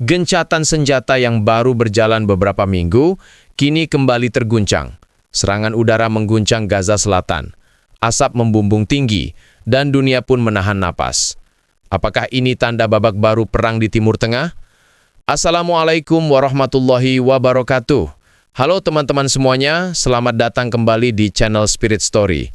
Gencatan senjata yang baru berjalan beberapa minggu, kini kembali terguncang. Serangan udara mengguncang Gaza Selatan. Asap membumbung tinggi, dan dunia pun menahan napas. Apakah ini tanda babak baru perang di Timur Tengah? Assalamualaikum warahmatullahi wabarakatuh. Halo teman-teman semuanya, selamat datang kembali di channel Spirit Story.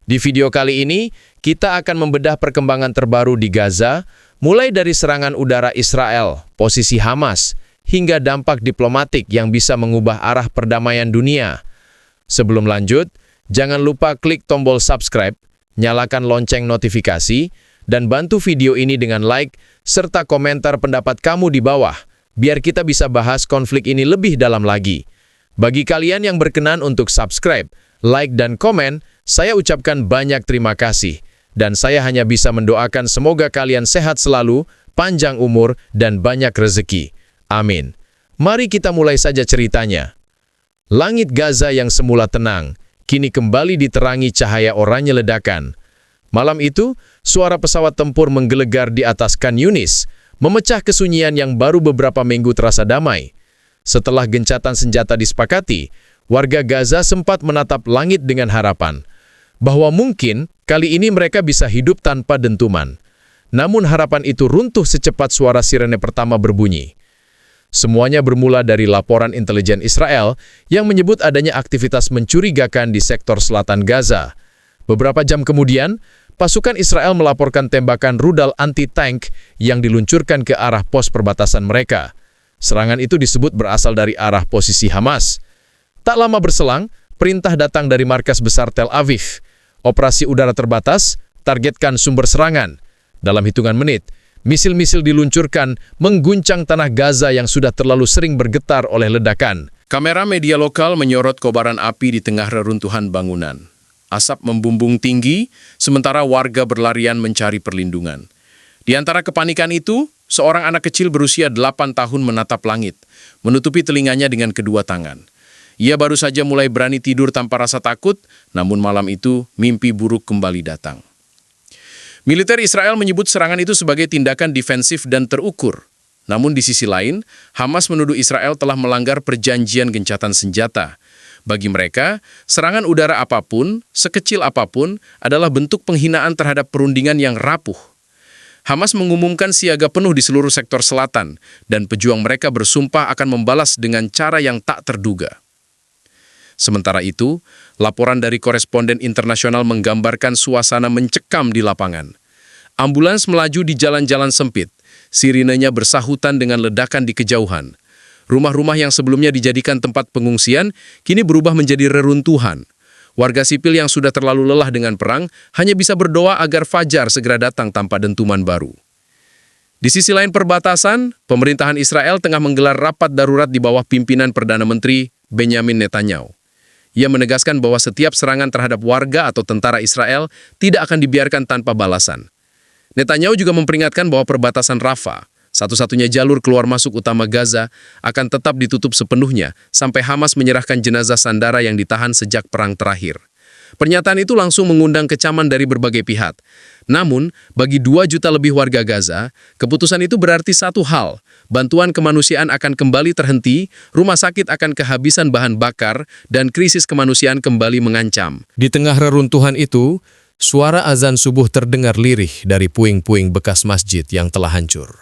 Di video kali ini, kita akan membedah perkembangan terbaru di Gaza, mulai dari serangan udara Israel, posisi Hamas, hingga dampak diplomatik yang bisa mengubah arah perdamaian dunia. Sebelum lanjut, jangan lupa klik tombol subscribe, nyalakan lonceng notifikasi, dan bantu video ini dengan like, serta komentar pendapat kamu di bawah, biar kita bisa bahas konflik ini lebih dalam lagi. Bagi kalian yang berkenan untuk subscribe, like, dan komen, saya ucapkan banyak terima kasih. Dan saya hanya bisa mendoakan semoga kalian sehat selalu, panjang umur, dan banyak rezeki. Amin. Mari kita mulai saja ceritanya. Langit Gaza yang semula tenang, kini kembali diterangi cahaya oranye ledakan. Malam itu, suara pesawat tempur menggelegar di atas Khan Yunis, memecah kesunyian yang baru beberapa minggu terasa damai. Setelah gencatan senjata disepakati, warga Gaza sempat menatap langit dengan harapan bahwa mungkin kali ini mereka bisa hidup tanpa dentuman. Namun harapan itu runtuh secepat suara sirene pertama berbunyi. Semuanya bermula dari laporan intelijen Israel yang menyebut adanya aktivitas mencurigakan di sektor selatan Gaza. Beberapa jam kemudian, pasukan Israel melaporkan tembakan rudal anti-tank yang diluncurkan ke arah pos perbatasan mereka. Serangan itu disebut berasal dari arah posisi Hamas. Tak lama berselang, perintah datang dari markas besar Tel Aviv. Operasi udara terbatas, targetkan sumber serangan. Dalam hitungan menit, misil-misil diluncurkan mengguncang tanah Gaza yang sudah terlalu sering bergetar oleh ledakan. Kamera media lokal menyorot kobaran api di tengah reruntuhan bangunan. Asap membumbung tinggi, sementara warga berlarian mencari perlindungan. Di antara kepanikan itu, seorang anak kecil berusia 8 tahun menatap langit, menutupi telinganya dengan kedua tangan. Ia baru saja mulai berani tidur tanpa rasa takut, namun malam itu mimpi buruk kembali datang. Militer Israel menyebut serangan itu sebagai tindakan defensif dan terukur. Namun di sisi lain, Hamas menuduh Israel telah melanggar perjanjian gencatan senjata. Bagi mereka, serangan udara apapun, sekecil apapun, adalah bentuk penghinaan terhadap perundingan yang rapuh. Hamas mengumumkan siaga penuh di seluruh sektor selatan, dan pejuang mereka bersumpah akan membalas dengan cara yang tak terduga. Sementara itu, laporan dari koresponden internasional menggambarkan suasana mencekam di lapangan. Ambulans melaju di jalan-jalan sempit, sirinenya bersahutan dengan ledakan di kejauhan. Rumah-rumah yang sebelumnya dijadikan tempat pengungsian, kini berubah menjadi reruntuhan. Warga sipil yang sudah terlalu lelah dengan perang, hanya bisa berdoa agar fajar segera datang tanpa dentuman baru. Di sisi lain perbatasan, pemerintahan Israel tengah menggelar rapat darurat di bawah pimpinan Perdana Menteri Benjamin Netanyahu. Ia menegaskan bahwa setiap serangan terhadap warga atau tentara Israel tidak akan dibiarkan tanpa balasan. Netanyahu juga memperingatkan bahwa perbatasan Rafah, satu-satunya jalur keluar masuk utama Gaza, akan tetap ditutup sepenuhnya sampai Hamas menyerahkan jenazah sandera yang ditahan sejak perang terakhir. Pernyataan itu langsung mengundang kecaman dari berbagai pihak. Namun, bagi 2 juta lebih warga Gaza, keputusan itu berarti satu hal: bantuan kemanusiaan akan kembali terhenti, rumah sakit akan kehabisan bahan bakar, dan krisis kemanusiaan kembali mengancam. Di tengah reruntuhan itu, suara azan subuh terdengar lirih dari puing-puing bekas masjid yang telah hancur.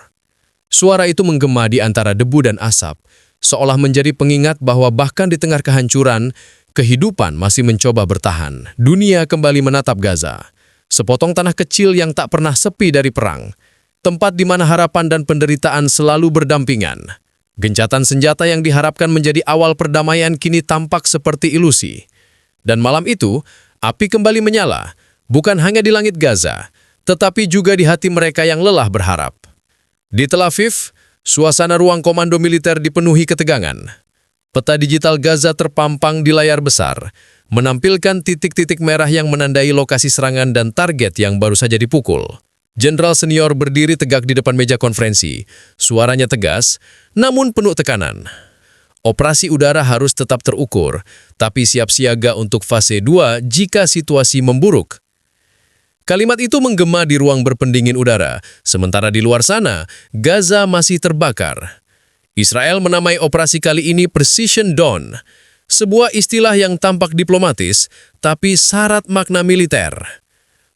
Suara itu menggema di antara debu dan asap, seolah menjadi pengingat bahwa bahkan di tengah kehancuran, kehidupan masih mencoba bertahan. Dunia kembali menatap Gaza, sepotong tanah kecil yang tak pernah sepi dari perang, tempat di mana harapan dan penderitaan selalu berdampingan. Gencatan senjata yang diharapkan menjadi awal perdamaian kini tampak seperti ilusi. Dan malam itu, api kembali menyala, bukan hanya di langit Gaza, tetapi juga di hati mereka yang lelah berharap. Di Tel Aviv, suasana ruang komando militer dipenuhi ketegangan. Peta digital Gaza terpampang di layar besar, menampilkan titik-titik merah yang menandai lokasi serangan dan target yang baru saja dipukul. Jenderal senior berdiri tegak di depan meja konferensi. Suaranya tegas, namun penuh tekanan. Operasi udara harus tetap terukur, tapi siap siaga untuk fase 2 jika situasi memburuk. Kalimat itu menggema di ruang berpendingin udara, sementara di luar sana, Gaza masih terbakar. Israel menamai operasi kali ini Precision Dawn, sebuah istilah yang tampak diplomatis, tapi syarat makna militer.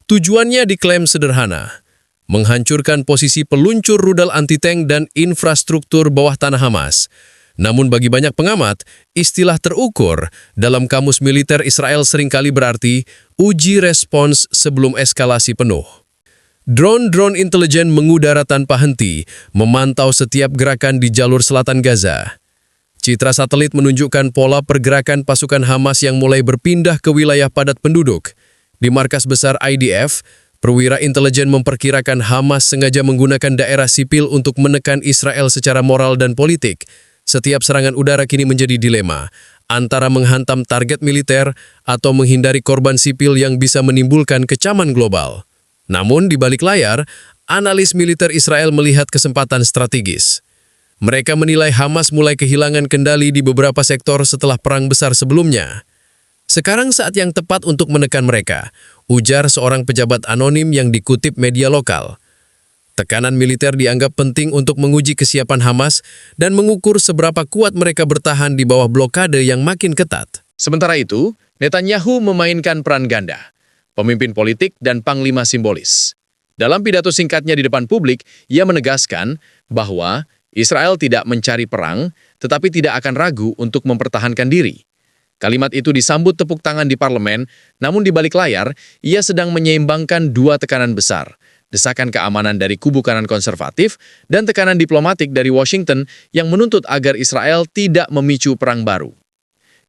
Tujuannya diklaim sederhana, menghancurkan posisi peluncur rudal anti-tank dan infrastruktur bawah tanah Hamas. Namun bagi banyak pengamat, istilah terukur dalam kamus militer Israel seringkali berarti uji respons sebelum eskalasi penuh. Drone-drone intelijen mengudara tanpa henti, memantau setiap gerakan di jalur selatan Gaza. Citra satelit menunjukkan pola pergerakan pasukan Hamas yang mulai berpindah ke wilayah padat penduduk. Di markas besar IDF, perwira intelijen memperkirakan Hamas sengaja menggunakan daerah sipil untuk menekan Israel secara moral dan politik. Setiap serangan udara kini menjadi dilema, antara menghantam target militer atau menghindari korban sipil yang bisa menimbulkan kecaman global. Namun di balik layar, analis militer Israel melihat kesempatan strategis. Mereka menilai Hamas mulai kehilangan kendali di beberapa sektor setelah perang besar sebelumnya. Sekarang saat yang tepat untuk menekan mereka, ujar seorang pejabat anonim yang dikutip media lokal. Tekanan militer dianggap penting untuk menguji kesiapan Hamas dan mengukur seberapa kuat mereka bertahan di bawah blokade yang makin ketat. Sementara itu, Netanyahu memainkan peran ganda, pemimpin politik dan panglima simbolis. Dalam pidato singkatnya di depan publik, ia menegaskan bahwa Israel tidak mencari perang, tetapi tidak akan ragu untuk mempertahankan diri. Kalimat itu disambut tepuk tangan di parlemen, namun di balik layar, ia sedang menyeimbangkan dua tekanan besar, desakan keamanan dari kubu kanan konservatif dan tekanan diplomatik dari Washington yang menuntut agar Israel tidak memicu perang baru.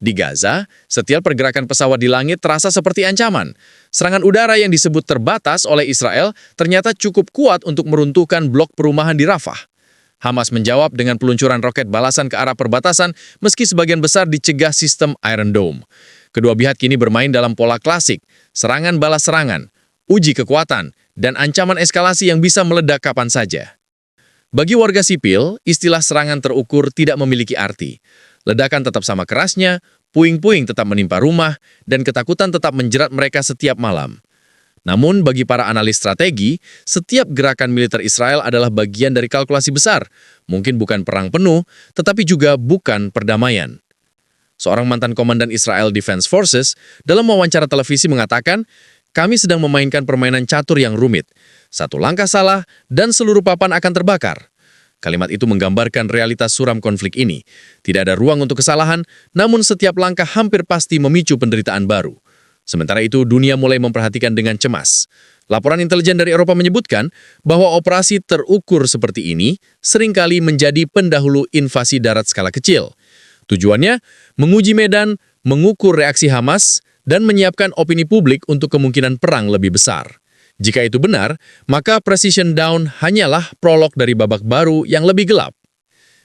Di Gaza, setiap pergerakan pesawat di langit terasa seperti ancaman. Serangan udara yang disebut terbatas oleh Israel ternyata cukup kuat untuk meruntuhkan blok perumahan di Rafah. Hamas menjawab dengan peluncuran roket balasan ke arah perbatasan meski sebagian besar dicegah sistem Iron Dome. Kedua pihak kini bermain dalam pola klasik, serangan balas serangan, uji kekuatan, dan ancaman eskalasi yang bisa meledak kapan saja. Bagi warga sipil, istilah serangan terukur tidak memiliki arti. Ledakan tetap sama kerasnya, puing-puing tetap menimpa rumah, dan ketakutan tetap menjerat mereka setiap malam. Namun bagi para analis strategi, setiap gerakan militer Israel adalah bagian dari kalkulasi besar. Mungkin bukan perang penuh, tetapi juga bukan perdamaian. Seorang mantan komandan Israel Defense Forces dalam wawancara televisi mengatakan, "Kami sedang memainkan permainan catur yang rumit. Satu langkah salah dan seluruh papan akan terbakar." Kalimat itu menggambarkan realitas suram konflik ini. Tidak ada ruang untuk kesalahan, namun setiap langkah hampir pasti memicu penderitaan baru. Sementara itu, dunia mulai memperhatikan dengan cemas. Laporan intelijen dari Eropa menyebutkan bahwa operasi terukur seperti ini seringkali menjadi pendahulu invasi darat skala kecil. Tujuannya, menguji medan, mengukur reaksi Hamas, dan menyiapkan opini publik untuk kemungkinan perang lebih besar. Jika itu benar, maka Precision Dawn hanyalah prolog dari babak baru yang lebih gelap.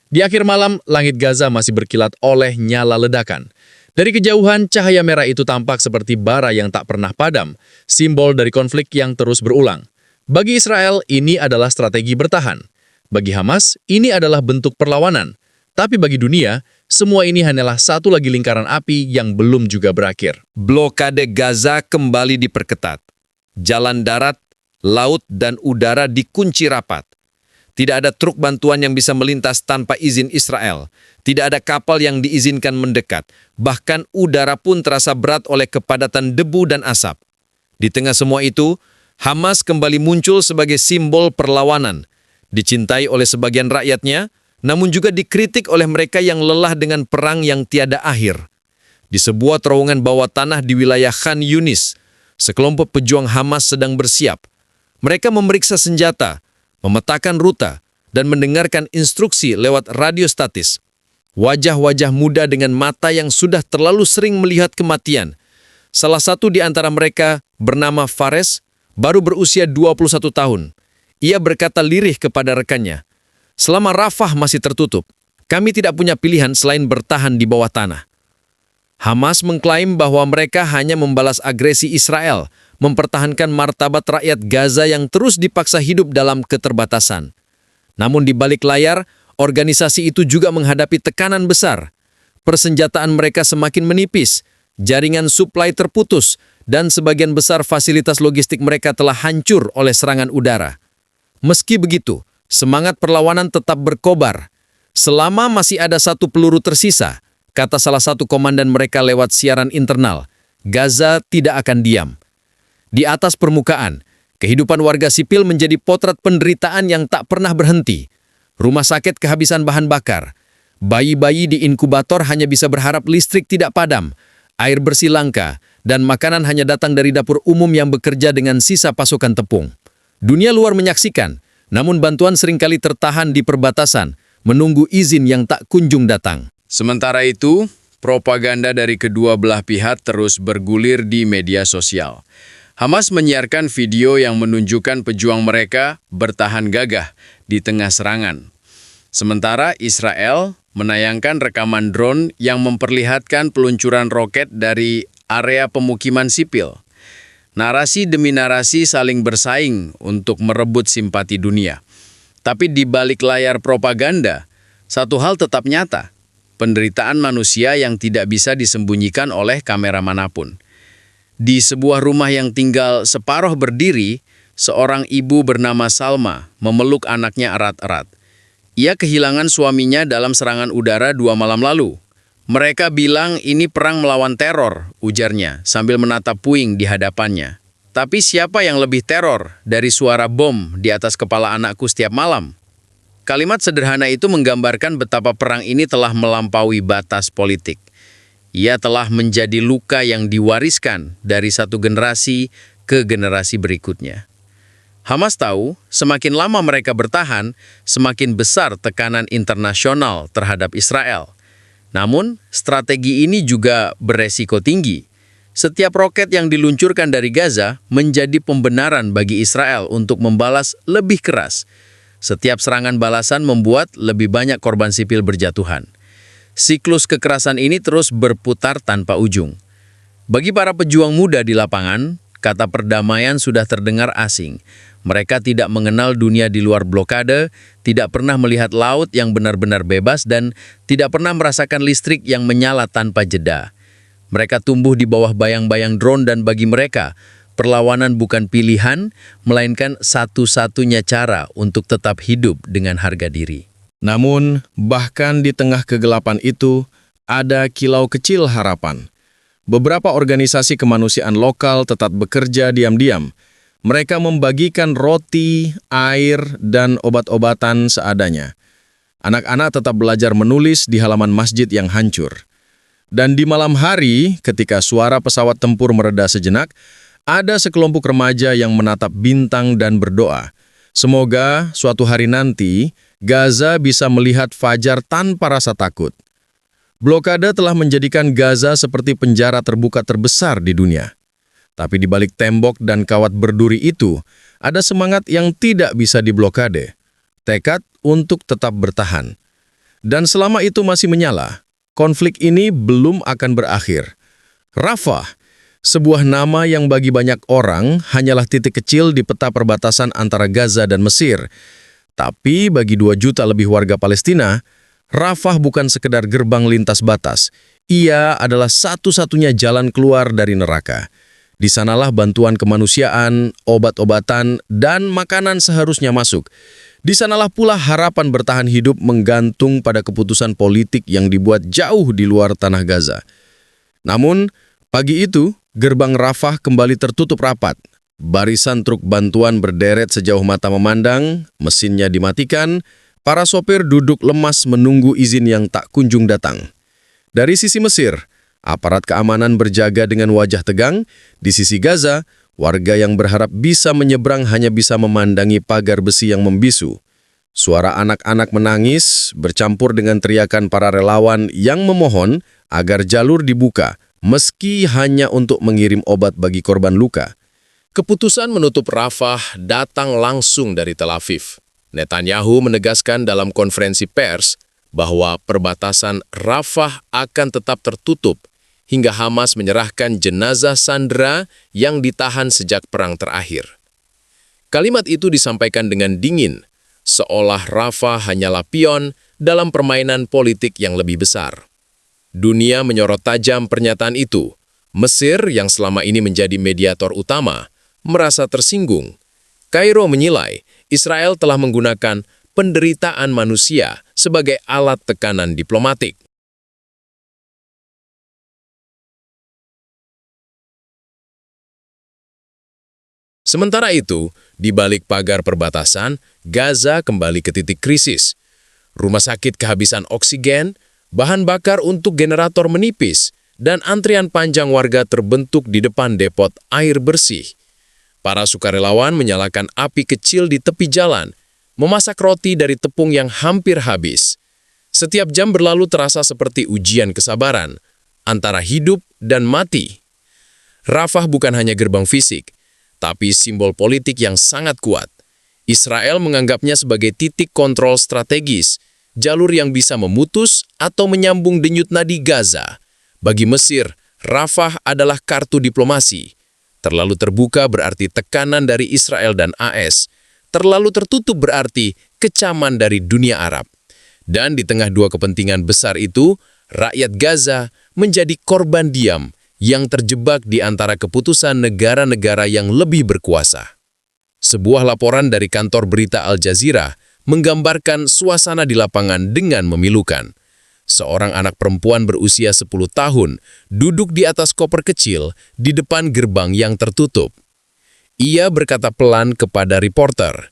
Di akhir malam, langit Gaza masih berkilat oleh nyala ledakan. Dari kejauhan, cahaya merah itu tampak seperti bara yang tak pernah padam, simbol dari konflik yang terus berulang. Bagi Israel, ini adalah strategi bertahan. Bagi Hamas, ini adalah bentuk perlawanan. Tapi bagi dunia, semua ini hanyalah satu lagi lingkaran api yang belum juga berakhir. Blokade Gaza kembali diperketat. Jalan darat, laut, dan udara dikunci rapat. Tidak ada truk bantuan yang bisa melintas tanpa izin Israel. Tidak ada kapal yang diizinkan mendekat. Bahkan udara pun terasa berat oleh kepadatan debu dan asap. Di tengah semua itu, Hamas kembali muncul sebagai simbol perlawanan. Dicintai oleh sebagian rakyatnya, namun juga dikritik oleh mereka yang lelah dengan perang yang tiada akhir. Di sebuah terowongan bawah tanah di wilayah Khan Yunis, sekelompok pejuang Hamas sedang bersiap. Mereka memeriksa senjata, memetakan rute, dan mendengarkan instruksi lewat radio statis. Wajah-wajah muda dengan mata yang sudah terlalu sering melihat kematian. Salah satu di antara mereka bernama Fares, baru berusia 21 tahun. Ia berkata lirih kepada rekannya, "Selama Rafah masih tertutup, kami tidak punya pilihan selain bertahan di bawah tanah." Hamas mengklaim bahwa mereka hanya membalas agresi Israel, mempertahankan martabat rakyat Gaza yang terus dipaksa hidup dalam keterbatasan. Namun di balik layar, organisasi itu juga menghadapi tekanan besar. Persenjataan mereka semakin menipis, jaringan suplai terputus, dan sebagian besar fasilitas logistik mereka telah hancur oleh serangan udara. Meski begitu, semangat perlawanan tetap berkobar. Selama masih ada satu peluru tersisa, kata salah satu komandan mereka lewat siaran internal, Gaza tidak akan diam. Di atas permukaan, kehidupan warga sipil menjadi potret penderitaan yang tak pernah berhenti. Rumah sakit kehabisan bahan bakar. Bayi-bayi di inkubator hanya bisa berharap listrik tidak padam, air bersih langka, dan makanan hanya datang dari dapur umum yang bekerja dengan sisa pasokan tepung. Dunia luar menyaksikan, namun bantuan seringkali tertahan di perbatasan, menunggu izin yang tak kunjung datang. Sementara itu, propaganda dari kedua belah pihak terus bergulir di media sosial. Hamas menyiarkan video yang menunjukkan pejuang mereka bertahan gagah di tengah serangan. Sementara Israel menayangkan rekaman drone yang memperlihatkan peluncuran roket dari area pemukiman sipil. Narasi demi narasi saling bersaing untuk merebut simpati dunia. Tapi di balik layar propaganda, satu hal tetap nyata, penderitaan manusia yang tidak bisa disembunyikan oleh kamera manapun. Di sebuah rumah yang tinggal separuh berdiri, seorang ibu bernama Salma memeluk anaknya erat-erat. Ia kehilangan suaminya dalam serangan udara 2 malam lalu. Mereka bilang ini perang melawan teror, ujarnya, sambil menatap puing di hadapannya. Tapi siapa yang lebih teror dari suara bom di atas kepala anakku setiap malam? Kalimat sederhana itu menggambarkan betapa perang ini telah melampaui batas politik. Ia telah menjadi luka yang diwariskan dari satu generasi ke generasi berikutnya. Hamas tahu, semakin lama mereka bertahan, semakin besar tekanan internasional terhadap Israel. Namun, strategi ini juga beresiko tinggi. Setiap roket yang diluncurkan dari Gaza menjadi pembenaran bagi Israel untuk membalas lebih keras. Setiap serangan balasan membuat lebih banyak korban sipil berjatuhan. Siklus kekerasan ini terus berputar tanpa ujung. Bagi para pejuang muda di lapangan, kata perdamaian sudah terdengar asing. Mereka tidak mengenal dunia di luar blokade, tidak pernah melihat laut yang benar-benar bebas, dan tidak pernah merasakan listrik yang menyala tanpa jeda. Mereka tumbuh di bawah bayang-bayang drone dan bagi mereka, perlawanan bukan pilihan, melainkan satu-satunya cara untuk tetap hidup dengan harga diri. Namun, bahkan di tengah kegelapan itu, ada kilau kecil harapan. Beberapa organisasi kemanusiaan lokal tetap bekerja diam-diam. Mereka membagikan roti, air, dan obat-obatan seadanya. Anak-anak tetap belajar menulis di halaman masjid yang hancur. Dan di malam hari, ketika suara pesawat tempur mereda sejenak, ada sekelompok remaja yang menatap bintang dan berdoa. Semoga suatu hari nanti, Gaza bisa melihat fajar tanpa rasa takut. Blokade telah menjadikan Gaza seperti penjara terbuka terbesar di dunia. Tapi di balik tembok dan kawat berduri itu, ada semangat yang tidak bisa diblokade. Tekad untuk tetap bertahan. Dan selama itu masih menyala, konflik ini belum akan berakhir. Rafah, sebuah nama yang bagi banyak orang hanyalah titik kecil di peta perbatasan antara Gaza dan Mesir. Tapi bagi 2 juta lebih warga Palestina, Rafah bukan sekedar gerbang lintas batas. Ia adalah satu-satunya jalan keluar dari neraka. Di sanalah bantuan kemanusiaan, obat-obatan, dan makanan seharusnya masuk. Di sanalah pula harapan bertahan hidup menggantung pada keputusan politik yang dibuat jauh di luar tanah Gaza. Namun, pagi itu, gerbang Rafah kembali tertutup rapat. Barisan truk bantuan berderet sejauh mata memandang, mesinnya dimatikan, para sopir duduk lemas menunggu izin yang tak kunjung datang. Dari sisi Mesir, aparat keamanan berjaga dengan wajah tegang. Di sisi Gaza, warga yang berharap bisa menyeberang hanya bisa memandangi pagar besi yang membisu. Suara anak-anak menangis bercampur dengan teriakan para relawan yang memohon agar jalur dibuka, meski hanya untuk mengirim obat bagi korban luka. Keputusan menutup Rafah datang langsung dari Tel Aviv. Netanyahu menegaskan dalam konferensi pers bahwa perbatasan Rafah akan tetap tertutup hingga Hamas menyerahkan jenazah sandera yang ditahan sejak perang terakhir. Kalimat itu disampaikan dengan dingin, seolah Rafah hanyalah pion dalam permainan politik yang lebih besar. Dunia menyorot tajam pernyataan itu, Mesir yang selama ini menjadi mediator utama merasa tersinggung. Kairo menilai Israel telah menggunakan penderitaan manusia sebagai alat tekanan diplomatik. Sementara itu, di balik pagar perbatasan, Gaza kembali ke titik krisis. Rumah sakit kehabisan oksigen, bahan bakar untuk generator menipis, dan antrian panjang warga terbentuk di depan depot air bersih. Para sukarelawan menyalakan api kecil di tepi jalan, memasak roti dari tepung yang hampir habis. Setiap jam berlalu terasa seperti ujian kesabaran, antara hidup dan mati. Rafah bukan hanya gerbang fisik, tapi simbol politik yang sangat kuat. Israel menganggapnya sebagai titik kontrol strategis, jalur yang bisa memutus atau menyambung denyut nadi Gaza. Bagi Mesir, Rafah adalah kartu diplomasi. Terlalu terbuka berarti tekanan dari Israel dan AS. Terlalu tertutup berarti kecaman dari dunia Arab. Dan di tengah dua kepentingan besar itu, rakyat Gaza menjadi korban diam yang terjebak di antara keputusan negara-negara yang lebih berkuasa. Sebuah laporan dari kantor berita Al Jazeera menggambarkan suasana di lapangan dengan memilukan. Seorang anak perempuan berusia 10 tahun duduk di atas koper kecil di depan gerbang yang tertutup. Ia berkata pelan kepada reporter,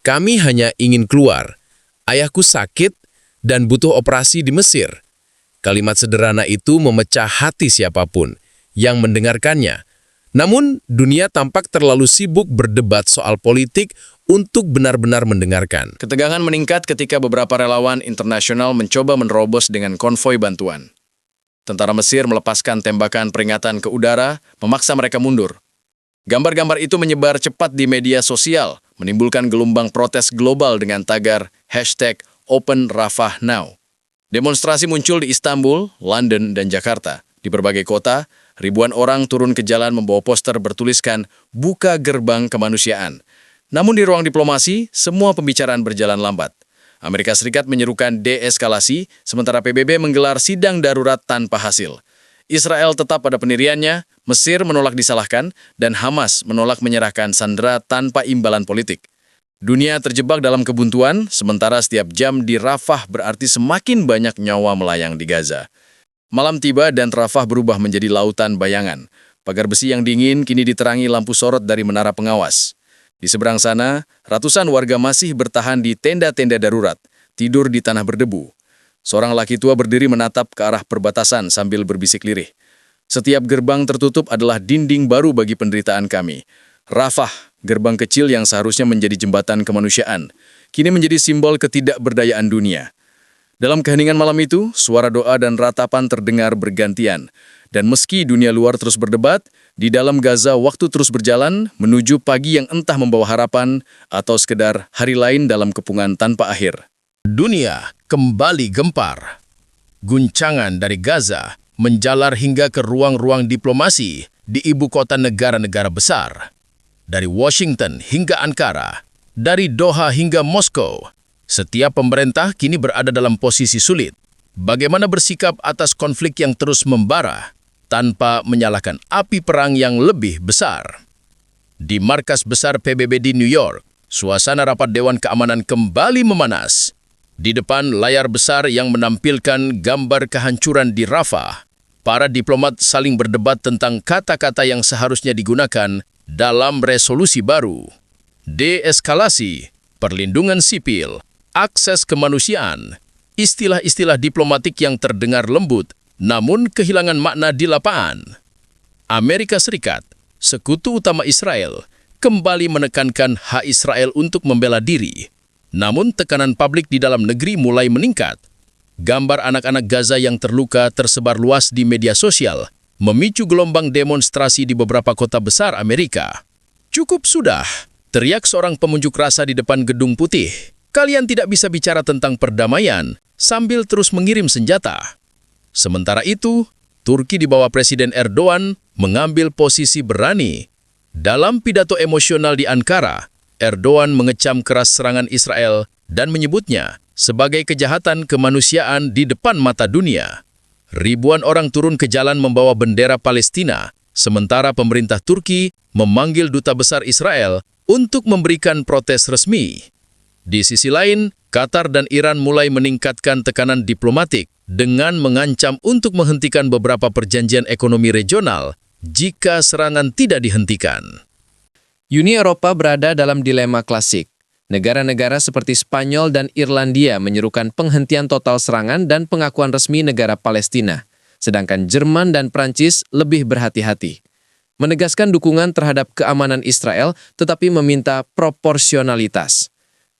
"Kami hanya ingin keluar. Ayahku sakit dan butuh operasi di Mesir." Kalimat sederhana itu memecah hati siapapun yang mendengarkannya. Namun, dunia tampak terlalu sibuk berdebat soal politik untuk benar-benar mendengarkan. Ketegangan meningkat ketika beberapa relawan internasional mencoba menerobos dengan konvoi bantuan. Tentara Mesir melepaskan tembakan peringatan ke udara, memaksa mereka mundur. Gambar-gambar itu menyebar cepat di media sosial, menimbulkan gelombang protes global dengan tagar #OpenRafahNow. Demonstrasi muncul di Istanbul, London, dan Jakarta. Di berbagai kota, ribuan orang turun ke jalan membawa poster bertuliskan "Buka Gerbang Kemanusiaan". Namun di ruang diplomasi, semua pembicaraan berjalan lambat. Amerika Serikat menyerukan deeskalasi, sementara PBB menggelar sidang darurat tanpa hasil. Israel tetap pada pendiriannya, Mesir menolak disalahkan, dan Hamas menolak menyerahkan sandera tanpa imbalan politik. Dunia terjebak dalam kebuntuan, sementara setiap jam di Rafah berarti semakin banyak nyawa melayang di Gaza. Malam tiba dan Rafah berubah menjadi lautan bayangan. Pagar besi yang dingin kini diterangi lampu sorot dari menara pengawas. Di seberang sana, ratusan warga masih bertahan di tenda-tenda darurat, tidur di tanah berdebu. Seorang laki tua berdiri menatap ke arah perbatasan sambil berbisik lirih. "Setiap gerbang tertutup adalah dinding baru bagi penderitaan kami. Rafah, gerbang kecil yang seharusnya menjadi jembatan kemanusiaan, kini menjadi simbol ketidakberdayaan dunia." Dalam keheningan malam itu, suara doa dan ratapan terdengar bergantian. Dan meski dunia luar terus berdebat, di dalam Gaza waktu terus berjalan menuju pagi yang entah membawa harapan atau sekedar hari lain dalam kepungan tanpa akhir. Dunia kembali gempar. Guncangan dari Gaza menjalar hingga ke ruang-ruang diplomasi di ibu kota negara-negara besar. Dari Washington hingga Ankara, dari Doha hingga Moskow, setiap pemerintah kini berada dalam posisi sulit. Bagaimana bersikap atas konflik yang terus membara tanpa menyalakan api perang yang lebih besar? Di markas besar PBB di New York, suasana rapat Dewan Keamanan kembali memanas. Di depan layar besar yang menampilkan gambar kehancuran di Rafah, para diplomat saling berdebat tentang kata-kata yang seharusnya digunakan dalam resolusi baru. Deeskalasi, perlindungan sipil, akses kemanusiaan, istilah-istilah diplomatik yang terdengar lembut, namun kehilangan makna di lapangan. Amerika Serikat, sekutu utama Israel, kembali menekankan hak Israel untuk membela diri. Namun tekanan publik di dalam negeri mulai meningkat. Gambar anak-anak Gaza yang terluka tersebar luas di media sosial, memicu gelombang demonstrasi di beberapa kota besar Amerika. "Cukup sudah," teriak seorang pengunjuk rasa di depan Gedung Putih. "Kalian tidak bisa bicara tentang perdamaian sambil terus mengirim senjata." Sementara itu, Turki di bawah Presiden Erdogan mengambil posisi berani. Dalam pidato emosional di Ankara, Erdogan mengecam keras serangan Israel dan menyebutnya sebagai kejahatan kemanusiaan di depan mata dunia. ribuan orang turun ke jalan membawa bendera Palestina, sementara pemerintah Turki memanggil duta besar Israel untuk memberikan protes resmi. Di sisi lain, Qatar dan Iran mulai meningkatkan tekanan diplomatik dengan mengancam untuk menghentikan beberapa perjanjian ekonomi regional jika serangan tidak dihentikan. Uni Eropa berada dalam dilema klasik. Negara-negara seperti Spanyol dan Irlandia menyerukan penghentian total serangan dan pengakuan resmi negara Palestina, sedangkan Jerman dan Prancis lebih berhati-hati. Menegaskan dukungan terhadap keamanan Israel tetapi meminta proporsionalitas.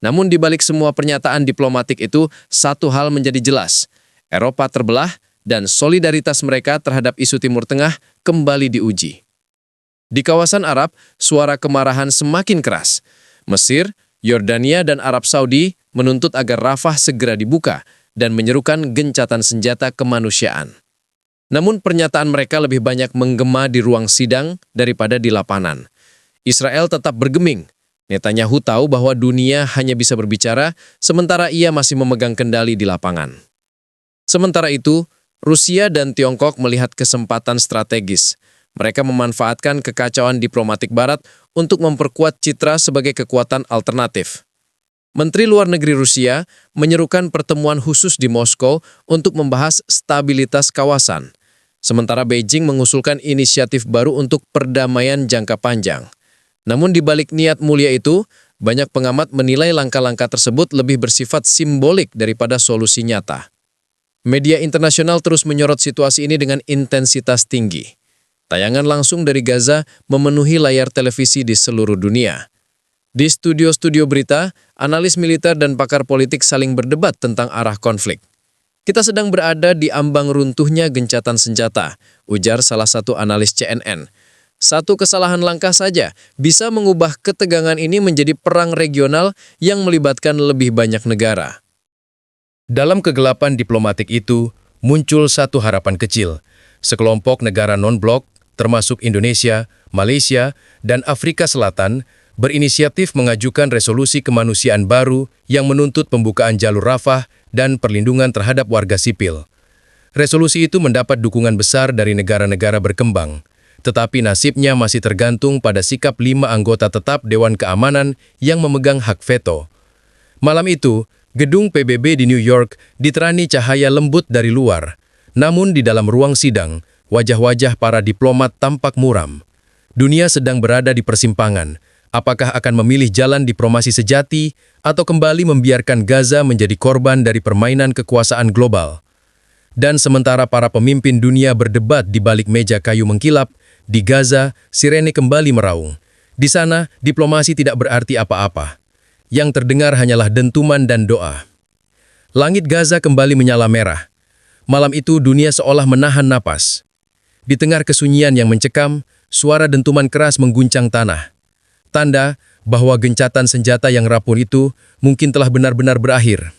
Namun di balik semua pernyataan diplomatik itu, satu hal menjadi jelas. Eropa terbelah dan solidaritas mereka terhadap isu Timur Tengah kembali diuji. Di kawasan Arab, suara kemarahan semakin keras. Mesir, Yordania dan Arab Saudi menuntut agar Rafah segera dibuka dan menyerukan gencatan senjata kemanusiaan. Namun pernyataan mereka lebih banyak menggema di ruang sidang daripada di lapangan. Israel tetap bergeming. Netanyahu tahu bahwa dunia hanya bisa berbicara sementara ia masih memegang kendali di lapangan. Sementara itu, Rusia dan Tiongkok melihat kesempatan strategis. Mereka memanfaatkan kekacauan diplomatik Barat untuk memperkuat citra sebagai kekuatan alternatif. Menteri Luar Negeri Rusia menyerukan pertemuan khusus di Moskow untuk membahas stabilitas kawasan. Sementara Beijing mengusulkan inisiatif baru untuk perdamaian jangka panjang. Namun di balik niat mulia itu, banyak pengamat menilai langkah-langkah tersebut lebih bersifat simbolik daripada solusi nyata. Media internasional terus menyorot situasi ini dengan intensitas tinggi. Tayangan langsung dari Gaza memenuhi layar televisi di seluruh dunia. Di studio-studio berita, analis militer dan pakar politik saling berdebat tentang arah konflik. Kita sedang berada di ambang runtuhnya gencatan senjata, ujar salah satu analis CNN. Satu kesalahan langkah saja bisa mengubah ketegangan ini menjadi perang regional yang melibatkan lebih banyak negara. Dalam kegelapan diplomatik itu, muncul satu harapan kecil. Sekelompok negara non-blok, termasuk Indonesia, Malaysia, dan Afrika Selatan, berinisiatif mengajukan resolusi kemanusiaan baru yang menuntut pembukaan jalur Rafah dan perlindungan terhadap warga sipil. Resolusi itu mendapat dukungan besar dari negara-negara berkembang, tetapi nasibnya masih tergantung pada sikap 5 anggota tetap Dewan Keamanan yang memegang hak veto. Malam itu, gedung PBB di New York diterani cahaya lembut dari luar, namun di dalam ruang sidang, wajah-wajah para diplomat tampak muram. Dunia sedang berada di persimpangan. Apakah akan memilih jalan diplomasi sejati atau kembali membiarkan Gaza menjadi korban dari permainan kekuasaan global? Dan sementara para pemimpin dunia berdebat di balik meja kayu mengkilap, di Gaza, sirene kembali meraung. Di sana, diplomasi tidak berarti apa-apa. Yang terdengar hanyalah dentuman dan doa. Langit Gaza kembali menyala merah. Malam itu dunia seolah menahan napas. Di tengah kesunyian yang mencekam, suara dentuman keras mengguncang tanah. Tanda bahwa gencatan senjata yang rapuh itu mungkin telah benar-benar berakhir.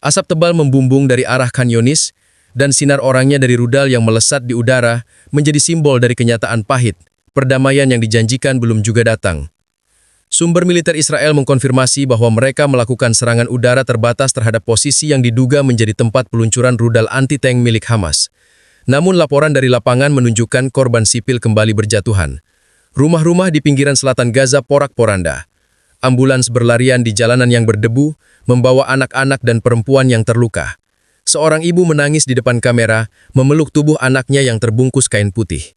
Asap tebal membumbung dari arah Khan Yunis, dan sinar orangnya dari rudal yang melesat di udara menjadi simbol dari kenyataan pahit. Perdamaian yang dijanjikan belum juga datang. Sumber militer Israel mengkonfirmasi bahwa mereka melakukan serangan udara terbatas terhadap posisi yang diduga menjadi tempat peluncuran rudal anti-tank milik Hamas. Namun laporan dari lapangan menunjukkan korban sipil kembali berjatuhan. Rumah-rumah di pinggiran selatan Gaza porak-poranda. Ambulans berlarian di jalanan yang berdebu, membawa anak-anak dan perempuan yang terluka. Seorang ibu menangis di depan kamera, memeluk tubuh anaknya yang terbungkus kain putih.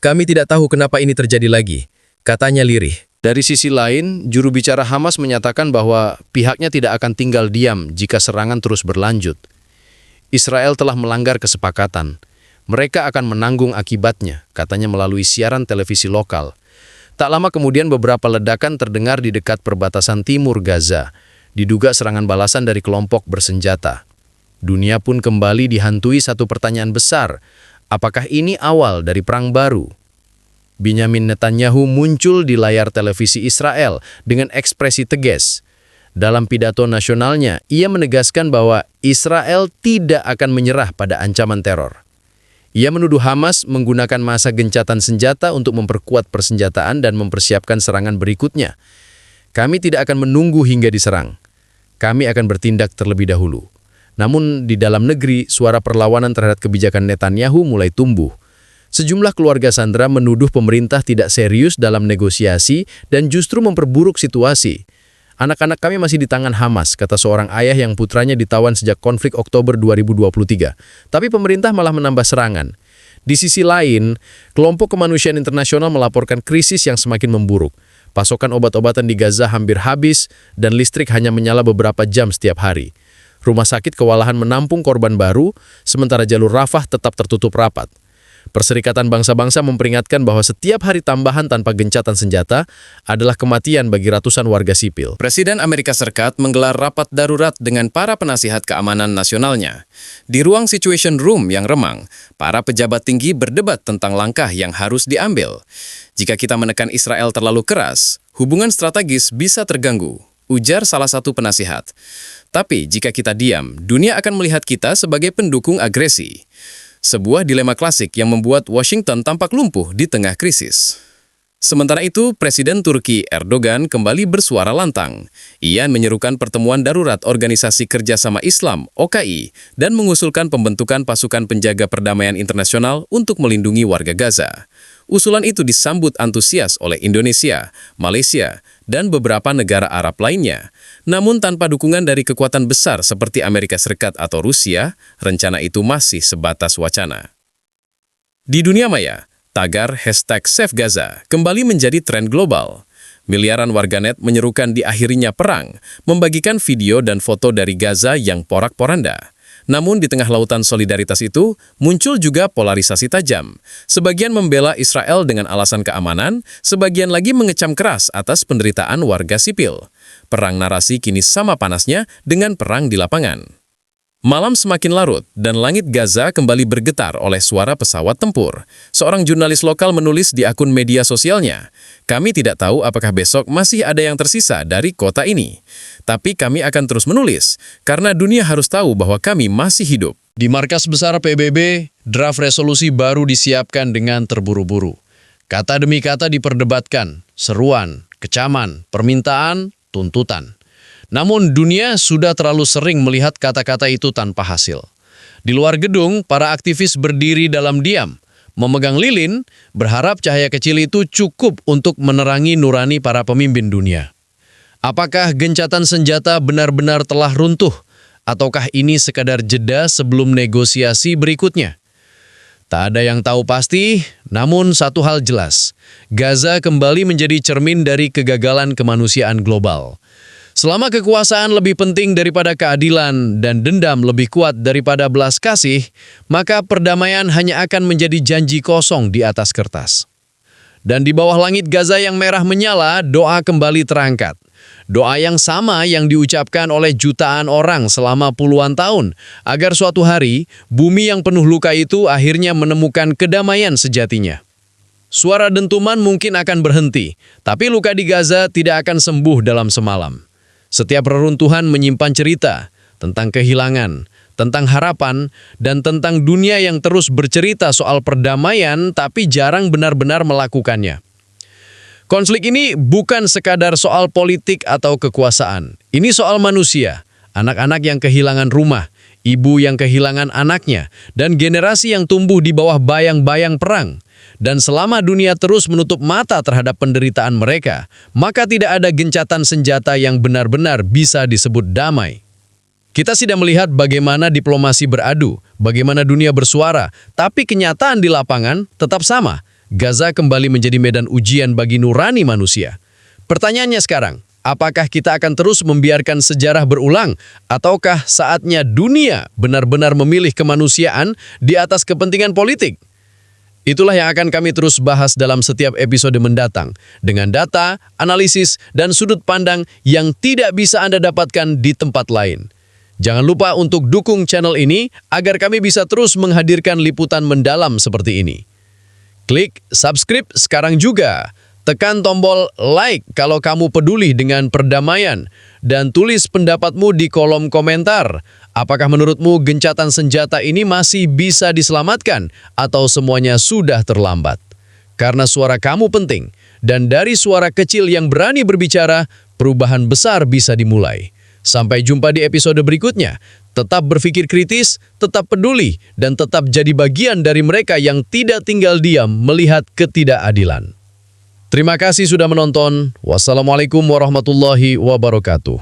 Kami tidak tahu kenapa ini terjadi lagi, katanya lirih. Dari sisi lain, juru bicara Hamas menyatakan bahwa pihaknya tidak akan tinggal diam jika serangan terus berlanjut. Israel telah melanggar kesepakatan. Mereka akan menanggung akibatnya, katanya melalui siaran televisi lokal. Tak lama kemudian beberapa ledakan terdengar di dekat perbatasan timur Gaza, diduga serangan balasan dari kelompok bersenjata. Dunia pun kembali dihantui satu pertanyaan besar, apakah ini awal dari perang baru? Benjamin Netanyahu muncul di layar televisi Israel dengan ekspresi tegas. Dalam pidato nasionalnya, ia menegaskan bahwa Israel tidak akan menyerah pada ancaman teror. Ia menuduh Hamas menggunakan masa gencatan senjata untuk memperkuat persenjataan dan mempersiapkan serangan berikutnya. Kami tidak akan menunggu hingga diserang. Kami akan bertindak terlebih dahulu. Namun di dalam negeri, suara perlawanan terhadap kebijakan Netanyahu mulai tumbuh. Sejumlah keluarga sandera menuduh pemerintah tidak serius dalam negosiasi dan justru memperburuk situasi. Anak-anak kami masih di tangan Hamas, kata seorang ayah yang putranya ditawan sejak konflik Oktober 2023. Tapi pemerintah malah menambah serangan. Di sisi lain, kelompok kemanusiaan internasional melaporkan krisis yang semakin memburuk. Pasokan obat-obatan di Gaza hampir habis dan listrik hanya menyala beberapa jam setiap hari. Rumah sakit kewalahan menampung korban baru, sementara jalur Rafah tetap tertutup rapat. Perserikatan Bangsa-Bangsa memperingatkan bahwa setiap hari tambahan tanpa gencatan senjata adalah kematian bagi ratusan warga sipil. Presiden Amerika Serikat menggelar rapat darurat dengan para penasihat keamanan nasionalnya. Di ruang Situation Room yang remang, para pejabat tinggi berdebat tentang langkah yang harus diambil. Jika kita menekan Israel terlalu keras, hubungan strategis bisa terganggu, ujar salah satu penasihat. Tapi jika kita diam, dunia akan melihat kita sebagai pendukung agresi. Sebuah dilema klasik yang membuat Washington tampak lumpuh di tengah krisis. Sementara itu, Presiden Turki Erdogan kembali bersuara lantang. Ia menyerukan pertemuan darurat Organisasi Kerjasama Islam (OKI) dan mengusulkan pembentukan pasukan penjaga perdamaian internasional untuk melindungi warga Gaza. Usulan itu disambut antusias oleh Indonesia, Malaysia, dan beberapa negara Arab lainnya. Namun tanpa dukungan dari kekuatan besar seperti Amerika Serikat atau Rusia, rencana itu masih sebatas wacana. Di dunia maya, tagar #SaveGaza kembali menjadi tren global. Miliaran warganet menyerukan diakhirinya perang, membagikan video dan foto dari Gaza yang porak-poranda. Namun di tengah lautan solidaritas itu, muncul juga polarisasi tajam. Sebagian membela Israel dengan alasan keamanan, sebagian lagi mengecam keras atas penderitaan warga sipil. Perang narasi kini sama panasnya dengan perang di lapangan. Malam semakin larut dan langit Gaza kembali bergetar oleh suara pesawat tempur. Seorang jurnalis lokal menulis di akun media sosialnya, "Kami tidak tahu apakah besok masih ada yang tersisa dari kota ini. Tapi kami akan terus menulis, karena dunia harus tahu bahwa kami masih hidup." Di markas besar PBB, draft resolusi baru disiapkan dengan terburu-buru. Kata demi kata diperdebatkan, seruan, kecaman, permintaan, tuntutan. Namun dunia sudah terlalu sering melihat kata-kata itu tanpa hasil. Di luar gedung, para aktivis berdiri dalam diam, memegang lilin, berharap cahaya kecil itu cukup untuk menerangi nurani para pemimpin dunia. Apakah gencatan senjata benar-benar telah runtuh? Ataukah ini sekadar jeda sebelum negosiasi berikutnya? Tak ada yang tahu pasti, namun satu hal jelas, Gaza kembali menjadi cermin dari kegagalan kemanusiaan global. Selama kekuasaan lebih penting daripada keadilan dan dendam lebih kuat daripada belas kasih, maka perdamaian hanya akan menjadi janji kosong di atas kertas. Dan di bawah langit Gaza yang merah menyala, doa kembali terangkat. Doa yang sama yang diucapkan oleh jutaan orang selama puluhan tahun, agar suatu hari bumi yang penuh luka itu akhirnya menemukan kedamaian sejatinya. Suara dentuman mungkin akan berhenti, tapi luka di Gaza tidak akan sembuh dalam semalam. Setiap reruntuhan menyimpan cerita tentang kehilangan, tentang harapan, dan tentang dunia yang terus bercerita soal perdamaian tapi jarang benar-benar melakukannya. Konflik ini bukan sekadar soal politik atau kekuasaan. Ini soal manusia, anak-anak yang kehilangan rumah, ibu yang kehilangan anaknya, dan generasi yang tumbuh di bawah bayang-bayang perang. Dan selama dunia terus menutup mata terhadap penderitaan mereka, maka tidak ada gencatan senjata yang benar-benar bisa disebut damai. Kita sudah melihat bagaimana diplomasi beradu, bagaimana dunia bersuara, tapi kenyataan di lapangan tetap sama. Gaza kembali menjadi medan ujian bagi nurani manusia. Pertanyaannya sekarang, apakah kita akan terus membiarkan sejarah berulang, ataukah saatnya dunia benar-benar memilih kemanusiaan di atas kepentingan politik? Itulah yang akan kami terus bahas dalam setiap episode mendatang, dengan data, analisis, dan sudut pandang yang tidak bisa Anda dapatkan di tempat lain. Jangan lupa untuk dukung channel ini agar kami bisa terus menghadirkan liputan mendalam seperti ini. Klik subscribe sekarang juga. Tekan tombol like kalau kamu peduli dengan perdamaian, dan tulis pendapatmu di kolom komentar. Apakah menurutmu gencatan senjata ini masih bisa diselamatkan atau semuanya sudah terlambat? Karena suara kamu penting, dan dari suara kecil yang berani berbicara, perubahan besar bisa dimulai. Sampai jumpa di episode berikutnya. Tetap berpikir kritis, tetap peduli, dan tetap jadi bagian dari mereka yang tidak tinggal diam melihat ketidakadilan. Terima kasih sudah menonton. Wassalamualaikum warahmatullahi wabarakatuh.